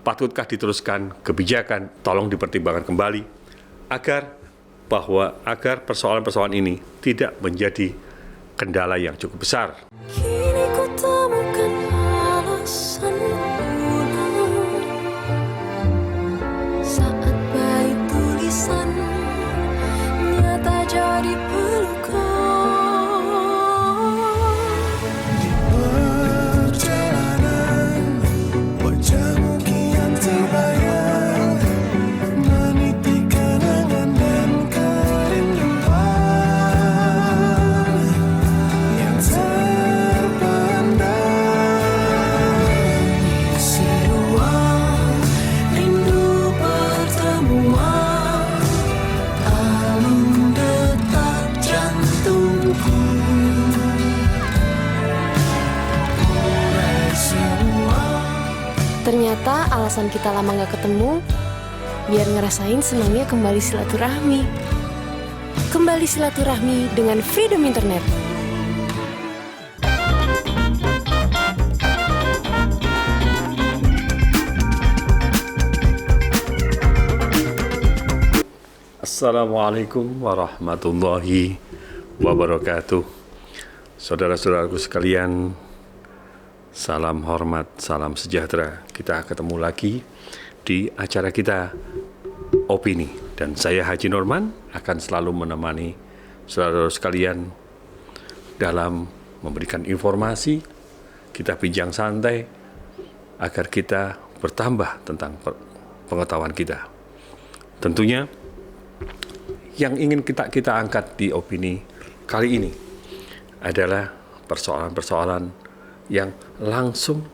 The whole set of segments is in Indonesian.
Patutkah diteruskan kebijakan? Tolong dipertimbangkan kembali agar persoalan-persoalan ini tidak menjadi kendala yang cukup besar. Kini ku temukan alasan pulang saat baik tulisan nyata jadi pelukan. Perjalanan wajahmu kian terbayang, meniti kenangan dan kerinduan yang terpendam. Isi ruang rindu pertemuan, alun detak jantungku. Mulai semua. Ternyata alasan kita lama gak ketemu biar ngerasain senangnya kembali silaturahmi. Kembali silaturahmi dengan Freedom Internet. Assalamualaikum warahmatullahi wabarakatuh. Saudara-saudaraku sekalian, salam hormat, salam sejahtera. Kita ketemu lagi di acara kita Opini, dan saya Haji Norman akan selalu menemani saudara sekalian dalam memberikan informasi. Kita bincang santai agar kita bertambah tentang pengetahuan kita. Tentunya yang ingin kita angkat di opini kali ini adalah persoalan-persoalan yang langsung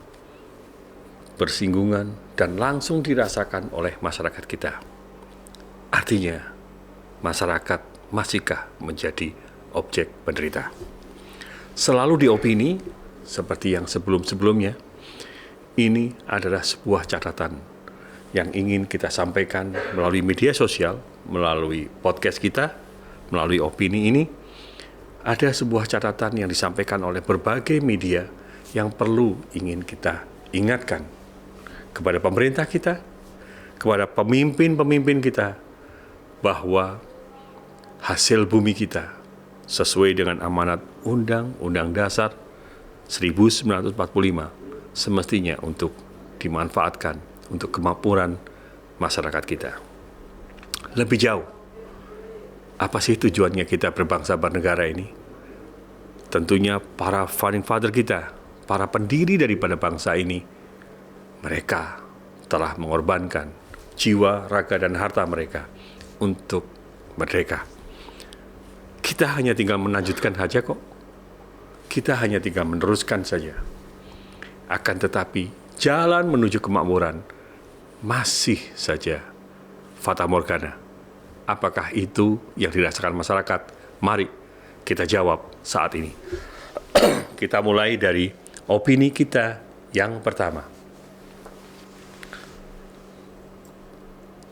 bersinggungan dan langsung dirasakan oleh masyarakat kita. Artinya, masyarakat masihkah menjadi objek penderita? Selalu di opini, seperti yang sebelum-sebelumnya, ini adalah sebuah catatan yang ingin kita sampaikan melalui media sosial, melalui podcast kita, melalui opini ini. Ada sebuah catatan yang disampaikan oleh berbagai media yang perlu ingin kita ingatkan kepada pemerintah kita, kepada pemimpin-pemimpin kita, bahwa hasil bumi kita sesuai dengan amanat Undang-Undang Dasar 1945 semestinya untuk dimanfaatkan untuk kemakmuran masyarakat kita. Lebih jauh, apa sih tujuannya kita berbangsa bernegara ini? Tentunya para founding father kita, para pendiri daripada bangsa ini, mereka telah mengorbankan jiwa, raga, dan harta mereka untuk merdeka. Kita hanya tinggal melanjutkan saja kok. Kita hanya tinggal meneruskan saja. Akan tetapi, jalan menuju kemakmuran masih saja fata morgana. Apakah itu yang dirasakan masyarakat? Mari kita jawab saat ini. Kita mulai dari opini kita yang pertama.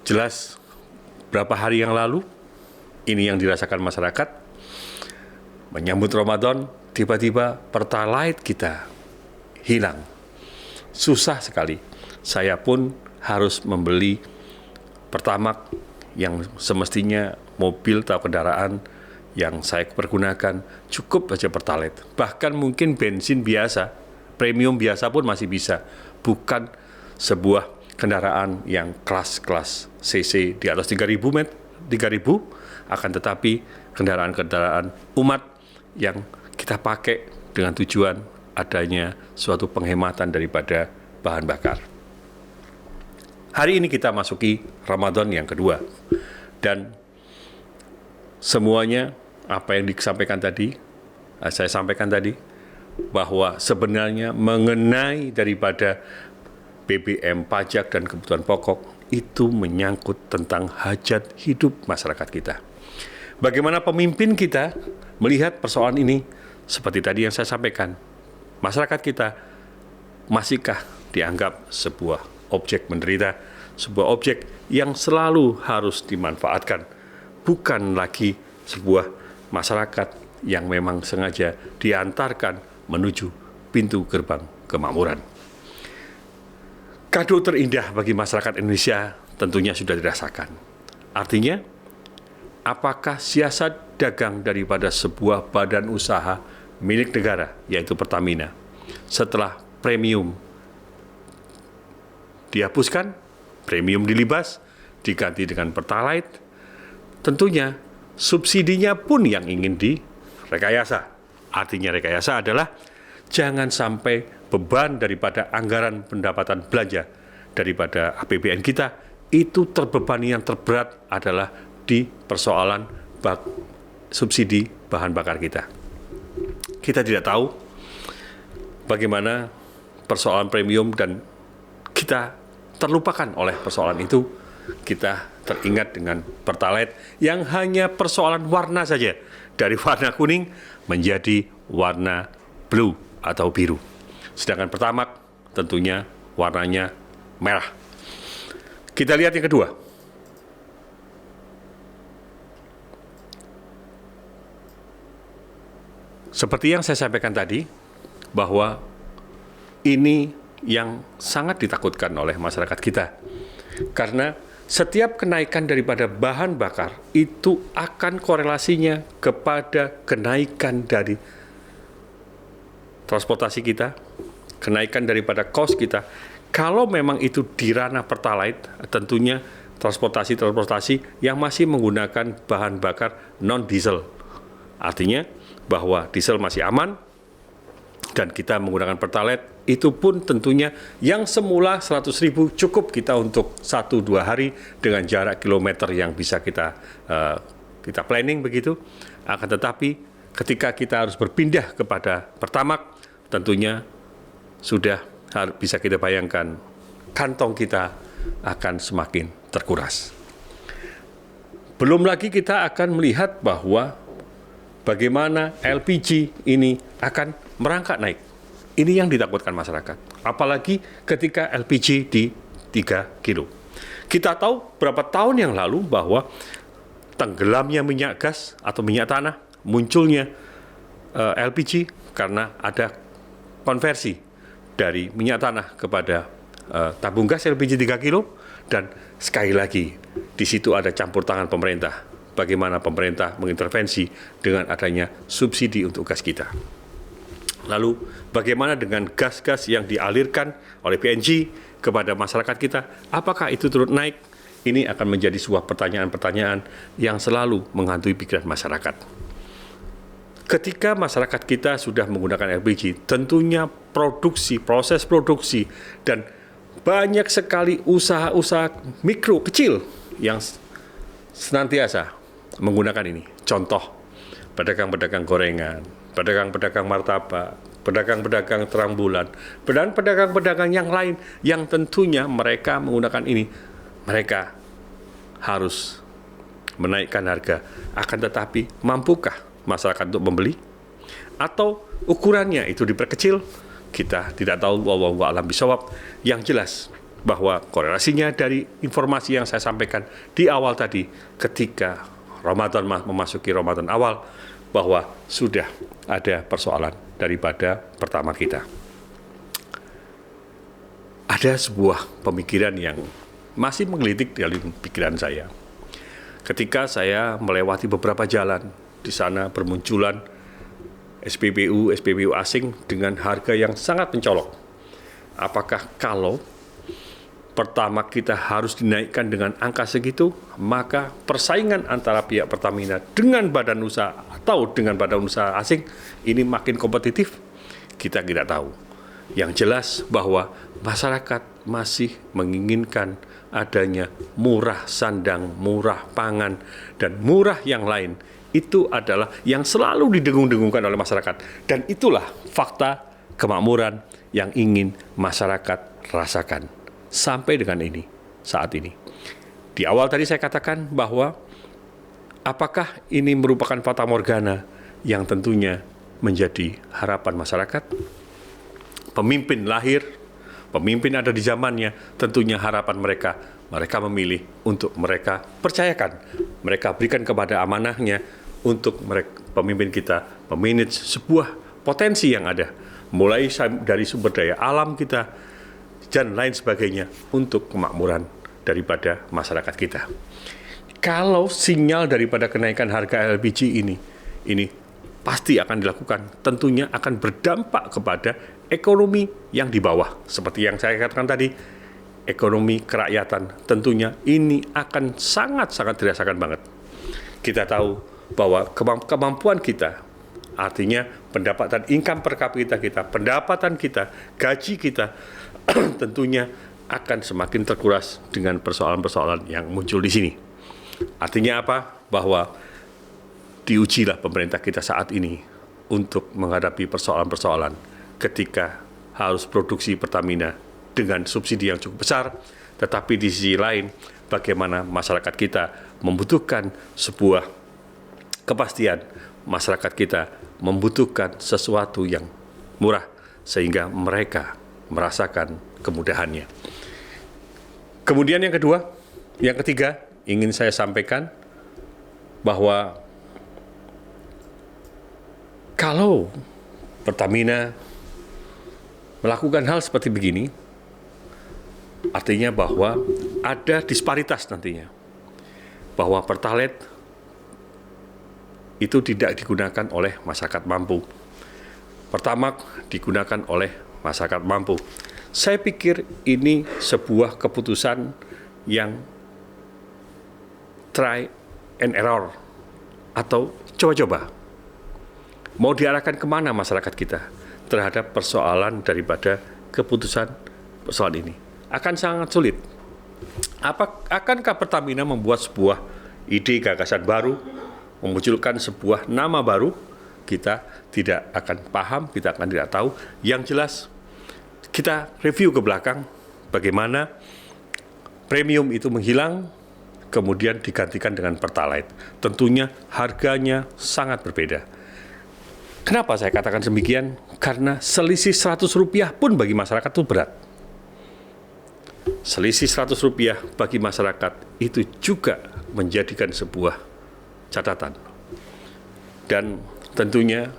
Jelas berapa hari yang lalu ini yang dirasakan masyarakat. Menyambut Ramadan, tiba-tiba Pertalite kita hilang. Susah sekali. Saya pun harus membeli Pertamax yang semestinya mobil atau kendaraan yang saya pergunakan cukup saja Pertalite. Bahkan mungkin bensin biasa, premium biasa pun masih bisa. Bukan sebuah kendaraan yang kelas CC di atas 3.000, akan tetapi kendaraan-kendaraan umat yang kita pakai dengan tujuan adanya suatu penghematan daripada bahan bakar. Hari ini kita masuki Ramadan yang kedua, dan semuanya apa yang saya sampaikan tadi, bahwa sebenarnya mengenai daripada BBM, pajak, dan kebutuhan pokok itu menyangkut tentang hajat hidup masyarakat kita. Bagaimana pemimpin kita melihat persoalan ini? Seperti tadi yang saya sampaikan, masyarakat kita masihkah dianggap sebuah objek menderita, sebuah objek yang selalu harus dimanfaatkan, bukan lagi sebuah masyarakat yang memang sengaja diantarkan menuju pintu gerbang kemakmuran. Kado terindah bagi masyarakat Indonesia tentunya sudah dirasakan. Artinya, apakah siasat dagang daripada sebuah badan usaha milik negara, yaitu Pertamina, setelah premium dihapuskan, premium dilibas, diganti dengan Pertalite, tentunya subsidinya pun yang ingin direkayasa. Artinya rekayasa adalah jangan sampai beban daripada anggaran pendapatan belanja daripada APBN kita itu terbebani yang terberat adalah di persoalan subsidi bahan bakar kita. Kita tidak tahu bagaimana persoalan premium dan kita terlupakan oleh persoalan itu. Kita teringat dengan Pertalite yang hanya persoalan warna saja, dari warna kuning menjadi warna blue atau biru. Sedangkan Pertamax tentunya warnanya merah. Kita lihat yang kedua. Seperti yang saya sampaikan tadi, bahwa ini yang sangat ditakutkan oleh masyarakat kita. Karena setiap kenaikan daripada bahan bakar itu akan korelasinya kepada kenaikan dari transportasi kita, kenaikan daripada cost kita. Kalau memang itu di ranah Pertalite, tentunya transportasi yang masih menggunakan bahan bakar non-diesel. Artinya bahwa diesel masih aman, dan kita menggunakan Pertalite, itu pun tentunya yang semula 100.000 cukup kita untuk 1-2 hari dengan jarak kilometer yang bisa kita planning begitu. Akan tetapi ketika kita harus berpindah kepada Pertamax, tentunya sudah bisa kita bayangkan kantong kita akan semakin terkuras. Belum lagi kita akan melihat bahwa bagaimana LPG ini akan merangkak naik. Ini yang ditakutkan masyarakat. Apalagi ketika LPG di 3 kilo. Kita tahu berapa tahun yang lalu bahwa tenggelamnya minyak gas atau minyak tanah, munculnya LPG karena ada konversi dari minyak tanah kepada tabung gas LPG 3 kilo. Dan sekali lagi, di situ ada campur tangan pemerintah. Bagaimana pemerintah mengintervensi dengan adanya subsidi untuk gas kita. Lalu bagaimana dengan gas-gas yang dialirkan oleh PNG kepada masyarakat kita? Apakah itu turut naik? Ini akan menjadi sebuah pertanyaan-pertanyaan yang selalu menghantui pikiran masyarakat. Ketika masyarakat kita sudah menggunakan LPG, tentunya proses produksi, dan banyak sekali usaha-usaha mikro kecil yang senantiasa menggunakan ini. Contoh, pedagang-pedagang gorengan, pedagang-pedagang martabak, pedagang-pedagang terang bulan, dan pedagang-pedagang yang lain yang tentunya mereka menggunakan ini. Mereka harus menaikkan harga. Akan tetapi, mampukah masyarakat untuk membeli? Atau ukurannya itu diperkecil? Kita tidak tahu, wallahu a'lam bishawab. Yang jelas bahwa korelasinya dari informasi yang saya sampaikan di awal tadi, ketika Ramadan memasuki Ramadan awal, bahwa sudah ada persoalan daripada pertama kita. Ada sebuah pemikiran yang masih menggelitik dalam pikiran saya. Ketika saya melewati beberapa jalan, di sana bermunculan SPBU asing dengan harga yang sangat mencolok. Apakah kalau Pertamax kita harus dinaikkan dengan angka segitu, maka persaingan antara pihak Pertamina dengan badan usaha atau dengan badan usaha asing ini makin kompetitif? Kita tidak tahu. Yang jelas bahwa masyarakat masih menginginkan adanya murah sandang, murah pangan, dan murah yang lain. Itu adalah yang selalu didengung-dengungkan oleh masyarakat. Dan itulah fakta kemakmuran yang ingin masyarakat rasakan. Sampai dengan saat ini. Di awal tadi saya katakan bahwa apakah ini merupakan fata morgana yang tentunya menjadi harapan masyarakat? Pemimpin lahir, pemimpin ada di zamannya, tentunya harapan mereka memilih untuk mereka percayakan, mereka berikan kepada amanahnya untuk pemimpin kita memanage sebuah potensi yang ada. Mulai dari sumber daya alam kita, dan lain sebagainya untuk kemakmuran daripada masyarakat kita. Kalau sinyal daripada kenaikan harga LPG ini pasti akan dilakukan, tentunya akan berdampak kepada ekonomi yang di bawah. Seperti yang saya katakan tadi, ekonomi kerakyatan tentunya ini akan sangat-sangat dirasakan banget. Kita tahu bahwa kemampuan kita, artinya pendapatan income per kapita kita, pendapatan kita, gaji kita, tentunya akan semakin terkuras dengan persoalan-persoalan yang muncul di sini. Artinya apa? Bahwa diujilah pemerintah kita saat ini untuk menghadapi persoalan-persoalan ketika harus produksi Pertamina dengan subsidi yang cukup besar, tetapi di sisi lain bagaimana masyarakat kita membutuhkan sebuah kepastian, masyarakat kita membutuhkan sesuatu yang murah sehingga mereka merasakan kemudahannya. Kemudian yang ketiga ingin saya sampaikan bahwa kalau Pertamina melakukan hal seperti begini, artinya bahwa ada disparitas nantinya, bahwa Pertalite itu tidak digunakan oleh masyarakat mampu, Pertamax digunakan oleh masyarakat mampu. Saya pikir ini sebuah keputusan yang try and error atau coba-coba. Mau diarahkan kemana masyarakat kita terhadap persoalan daripada keputusan persoalan ini? Akan sangat sulit. Akankah Pertamina membuat sebuah ide gagasan baru, memunculkan sebuah nama baru? Kita tidak akan paham, kita akan tidak tahu. Yang jelas, kita review ke belakang bagaimana premium itu menghilang, kemudian digantikan dengan Pertalite. Tentunya harganya sangat berbeda. Kenapa saya katakan demikian? Karena selisih Rp100 pun bagi masyarakat itu berat. Selisih Rp100 bagi masyarakat itu juga menjadikan sebuah catatan. Dan tentunya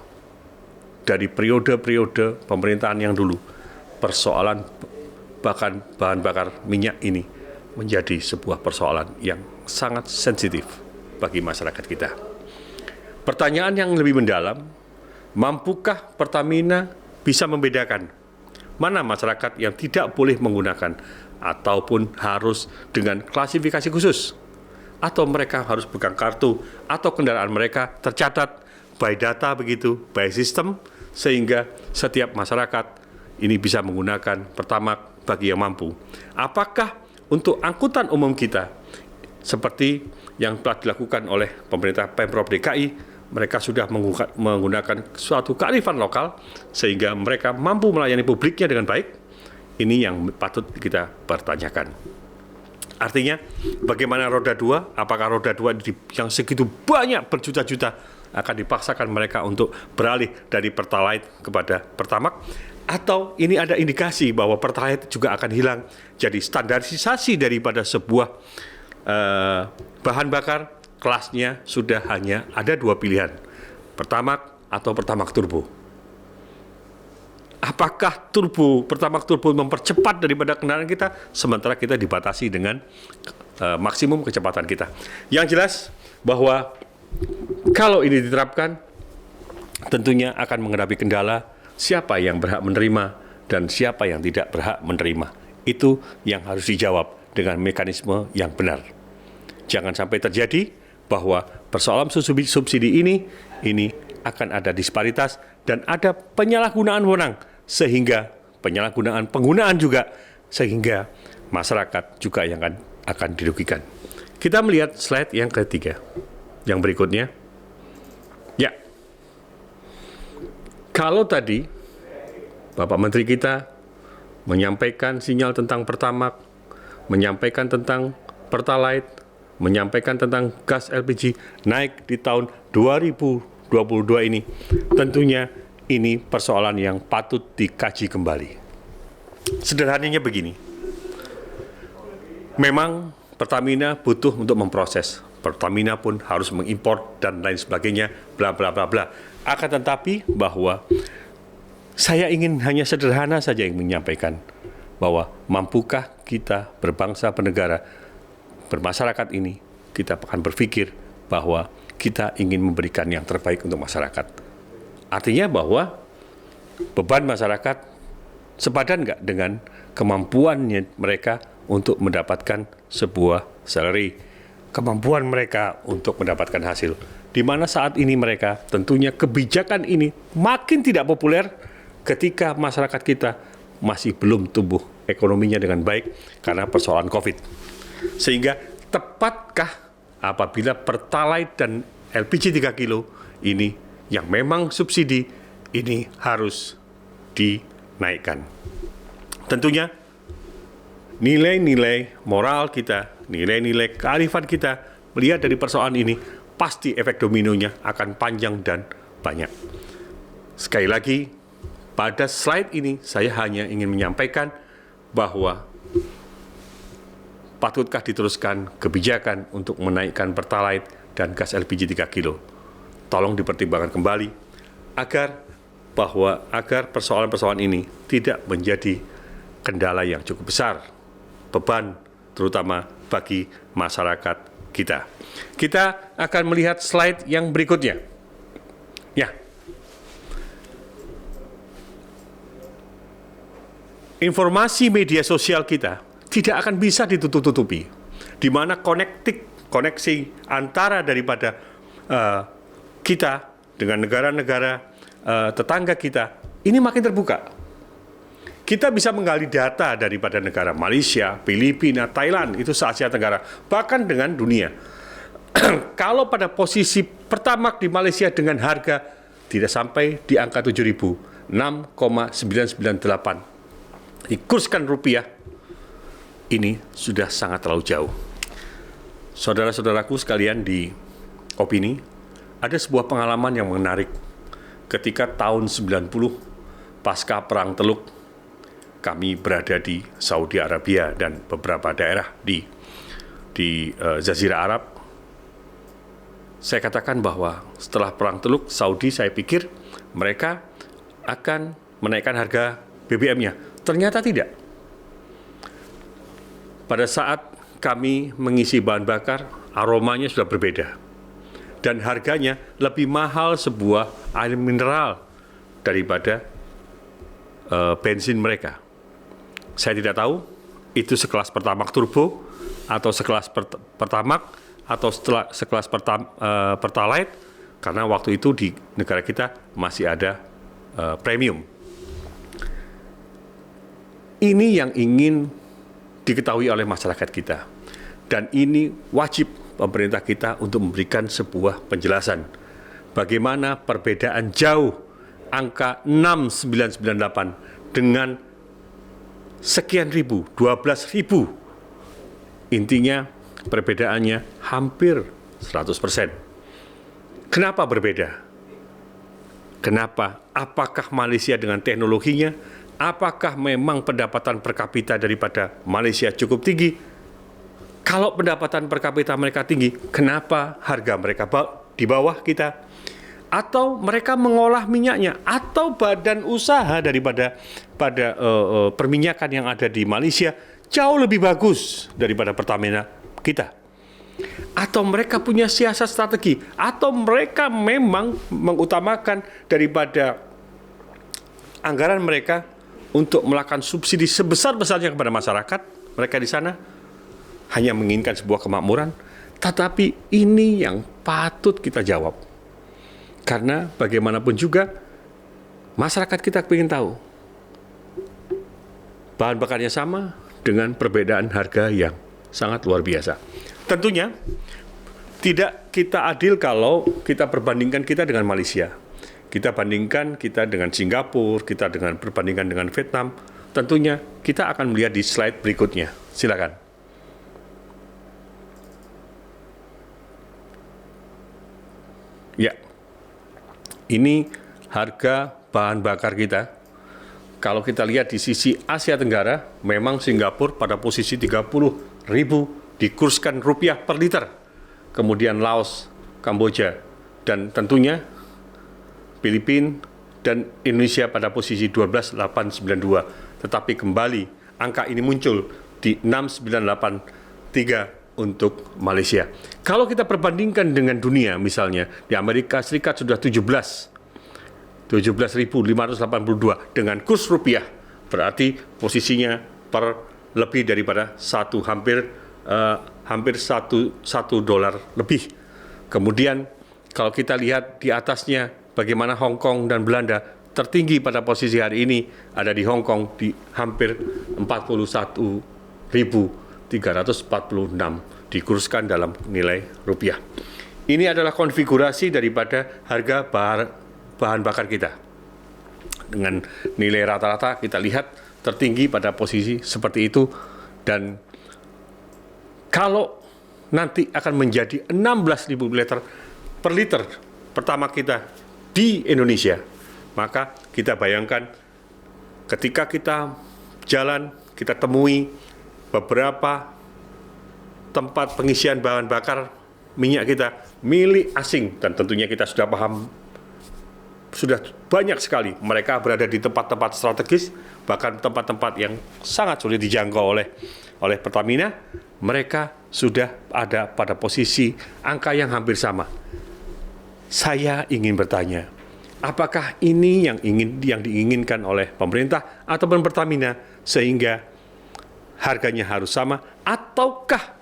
dari periode-periode pemerintahan yang dulu, persoalan bahkan bahan bakar minyak ini menjadi sebuah persoalan yang sangat sensitif bagi masyarakat kita. Pertanyaan yang lebih mendalam, mampukah Pertamina bisa membedakan mana masyarakat yang tidak boleh menggunakan ataupun harus dengan klasifikasi khusus, atau mereka harus pegang kartu, atau kendaraan mereka tercatat by data begitu, by sistem, sehingga setiap masyarakat ini bisa menggunakan Pertamax bagi yang mampu. Apakah untuk angkutan umum kita, seperti yang telah dilakukan oleh pemerintah Pemprov DKI, mereka sudah menggunakan suatu kearifan lokal, sehingga mereka mampu melayani publiknya dengan baik? Ini yang patut kita pertanyakan. Artinya, bagaimana roda 2? Apakah roda 2 yang segitu banyak berjuta-juta akan dipaksakan mereka untuk beralih dari Pertalite kepada Pertamax? Atau ini ada indikasi bahwa Pertalite juga akan hilang, jadi standarisasi daripada sebuah bahan bakar kelasnya sudah hanya ada 2 pilihan, Pertamax atau Pertamax Turbo. Apakah Pertamax Turbo mempercepat daripada kendaraan kita, sementara kita dibatasi dengan maksimum kecepatan kita? Yang jelas bahwa kalau ini diterapkan, tentunya akan menghadapi kendala siapa yang berhak menerima dan siapa yang tidak berhak menerima. Itu yang harus dijawab dengan mekanisme yang benar. Jangan sampai terjadi bahwa persoalan subsidi ini akan ada disparitas dan ada penyalahgunaan wewenang, sehingga penggunaan juga, sehingga masyarakat juga yang akan dirugikan. Kita melihat slide yang ketiga, yang berikutnya. Ya, kalau tadi Bapak Menteri kita menyampaikan sinyal tentang Pertamax, menyampaikan tentang Pertalite, menyampaikan tentang gas LPG naik di tahun 2022 ini, tentunya ini persoalan yang patut dikaji kembali. Sederhananya begini, memang Pertamina butuh untuk memproses, Pertamina pun harus mengimpor dan lain sebagainya, bla bla bla bla. Akan tetapi bahwa saya ingin hanya sederhana saja yang menyampaikan bahwa mampukah kita berbangsa, bernegara, bermasyarakat ini, kita akan berpikir bahwa kita ingin memberikan yang terbaik untuk masyarakat. Artinya bahwa beban masyarakat sepadan nggak dengan kemampuannya mereka untuk mendapatkan sebuah salary, kemampuan mereka untuk mendapatkan hasil. Di mana saat ini mereka tentunya kebijakan ini makin tidak populer ketika masyarakat kita masih belum tumbuh ekonominya dengan baik karena persoalan COVID. Sehingga tepatkah apabila Pertalite dan LPG 3 kilo ini yang memang subsidi ini harus dinaikkan. Tentunya nilai-nilai moral kita, nilai-nilai kearifan kita melihat dari persoalan ini pasti efek dominonya akan panjang dan banyak. Sekali lagi, pada slide ini saya hanya ingin menyampaikan bahwa patutkah diteruskan kebijakan untuk menaikkan Pertalite dan gas LPG 3 kilo. Tolong dipertimbangkan kembali agar persoalan-persoalan ini tidak menjadi kendala yang cukup besar, beban terutama bagi masyarakat kita. Kita akan melihat slide yang berikutnya. Ya. Informasi media sosial kita tidak akan bisa ditutup-tutupi, di mana koneksi antara daripada kita dengan negara-negara tetangga kita ini makin terbuka. Kita bisa menggali data daripada negara Malaysia, Filipina, Thailand, itu se-Asia Tenggara, bahkan dengan dunia. Kalau pada posisi Pertamax di Malaysia dengan harga tidak sampai di angka 7.000, 6,998. Dikurskan rupiah, ini sudah sangat terlalu jauh. Saudara-saudaraku sekalian di opini, ada sebuah pengalaman yang menarik ketika tahun 90 pasca Perang Teluk, kami berada di Saudi Arabia dan beberapa daerah di Jazirah Arab. Saya katakan bahwa setelah Perang Teluk, Saudi saya pikir mereka akan menaikkan harga BBM-nya. Ternyata tidak. Pada saat kami mengisi bahan bakar, aromanya sudah berbeda. Dan harganya lebih mahal sebuah air mineral daripada bensin mereka. Saya tidak tahu itu sekelas Pertamax Turbo atau sekelas Pertamax atau sekelas Pertalite, karena waktu itu di negara kita masih ada premium. Ini yang ingin diketahui oleh masyarakat kita. Dan ini wajib pemerintah kita untuk memberikan sebuah penjelasan. Bagaimana perbedaan jauh angka 6.998 dengan sekian ribu, 12.000. Intinya perbedaannya hampir 100%. Kenapa berbeda? Kenapa? Apakah Malaysia dengan teknologinya? Apakah memang pendapatan per kapita daripada Malaysia cukup tinggi? Kalau pendapatan per kapita mereka tinggi, kenapa harga mereka di bawah kita? Atau mereka mengolah minyaknya? Atau badan usaha daripada perminyakan yang ada di Malaysia jauh lebih bagus daripada Pertamina kita? Atau mereka punya siasat strategi? Atau mereka memang mengutamakan daripada anggaran mereka untuk melakukan subsidi sebesar-besarnya kepada masyarakat mereka di sana, hanya menginginkan sebuah kemakmuran? Tetapi ini yang patut kita jawab. Karena bagaimanapun juga masyarakat kita ingin tahu. Bahan bakarnya sama dengan perbedaan harga yang sangat luar biasa. Tentunya tidak kita adil kalau kita perbandingkan kita dengan Malaysia. Kita bandingkan kita dengan Singapura, kita perbandingkan dengan Vietnam. Tentunya kita akan melihat di slide berikutnya. Silakan. Ya, ini harga bahan bakar kita. Kalau kita lihat di sisi Asia Tenggara, memang Singapura pada posisi 30.000 dikurskan rupiah per liter. Kemudian Laos, Kamboja, dan tentunya Filipina dan Indonesia pada posisi 12.892. Tetapi kembali angka ini muncul di 6,983 untuk Malaysia. Kalau kita perbandingkan dengan dunia, misalnya di Amerika Serikat sudah 17.582 dengan kurs rupiah, berarti posisinya per lebih daripada hampir satu dolar lebih. Kemudian kalau kita lihat di atasnya bagaimana Hong Kong dan Belanda, tertinggi pada posisi hari ini ada di Hong Kong di hampir 41.346 dikurskan dalam nilai rupiah. Ini adalah konfigurasi daripada harga bahan bakar kita. Dengan nilai rata-rata kita lihat tertinggi pada posisi seperti itu, dan kalau nanti akan menjadi 16.000 liter per liter pertama kita di Indonesia, maka kita bayangkan ketika kita jalan, kita temui beberapa tempat pengisian bahan bakar minyak kita milik asing, dan tentunya kita sudah paham, sudah banyak sekali mereka berada di tempat-tempat strategis, bahkan tempat-tempat yang sangat sulit dijangkau oleh Pertamina. Mereka sudah ada pada posisi angka yang hampir sama. Saya ingin bertanya, apakah ini yang diinginkan oleh pemerintah ataupun Pertamina sehingga harganya harus sama, ataukah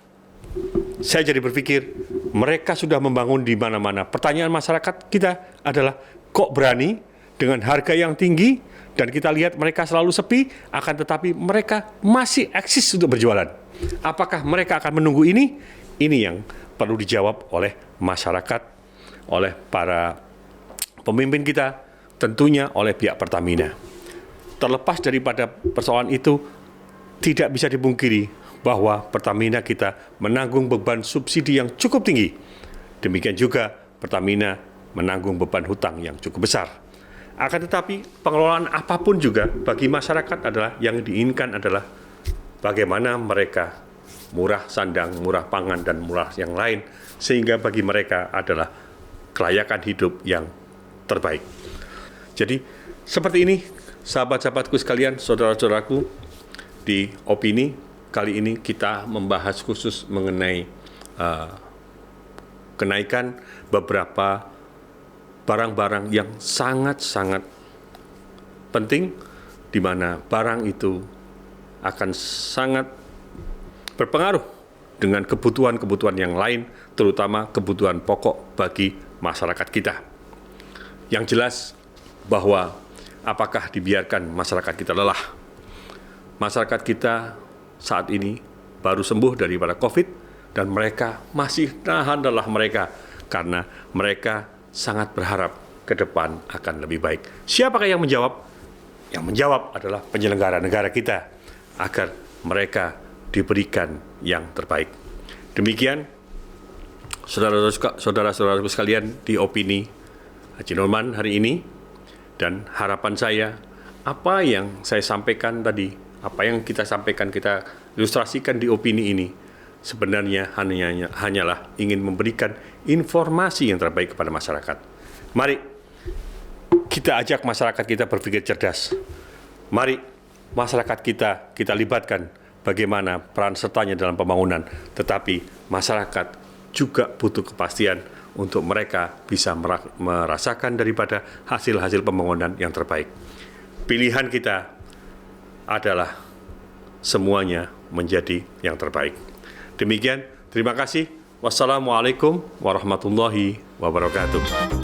saya jadi berpikir mereka sudah membangun di mana-mana. Pertanyaan masyarakat kita adalah, kok berani dengan harga yang tinggi dan kita lihat mereka selalu sepi, akan tetapi mereka masih eksis untuk berjualan. Apakah mereka akan menunggu ini? Ini yang perlu dijawab oleh masyarakat, oleh para pemimpin kita, tentunya oleh pihak Pertamina. Terlepas daripada persoalan itu, tidak bisa dipungkiri bahwa Pertamina kita menanggung beban subsidi yang cukup tinggi. Demikian juga Pertamina menanggung beban hutang yang cukup besar. Akan tetapi pengelolaan apapun juga bagi masyarakat adalah yang diinginkan adalah bagaimana mereka murah sandang, murah pangan, dan murah yang lain, sehingga bagi mereka adalah kelayakan hidup yang terbaik. Jadi seperti ini sahabat-sahabatku sekalian, saudara-saudaraku, di opini kali ini kita membahas khusus mengenai kenaikan beberapa barang-barang yang sangat-sangat penting, di mana barang itu akan sangat berpengaruh dengan kebutuhan-kebutuhan yang lain, terutama kebutuhan pokok bagi masyarakat kita. Yang jelas bahwa apakah dibiarkan masyarakat kita lelah? Masyarakat kita saat ini baru sembuh daripada COVID, dan mereka masih nahan lelah mereka karena mereka sangat berharap ke depan akan lebih baik. Siapakah yang menjawab? Yang menjawab adalah penyelenggara negara kita, agar mereka diberikan yang terbaik. Demikian saudara-saudaraku sekalian di opini Haji Norman hari ini, dan harapan saya apa yang saya sampaikan tadi, apa yang kita sampaikan, kita ilustrasikan di opini ini sebenarnya hanyalah ingin memberikan informasi yang terbaik kepada masyarakat. Mari kita ajak masyarakat kita berpikir cerdas. Mari masyarakat kita libatkan bagaimana peran sertanya dalam pembangunan, tetapi masyarakat juga butuh kepastian untuk mereka bisa merasakan daripada hasil-hasil pembangunan yang terbaik. Pilihan kita adalah semuanya menjadi yang terbaik. Demikian, terima kasih. Wassalamualaikum warahmatullahi wabarakatuh.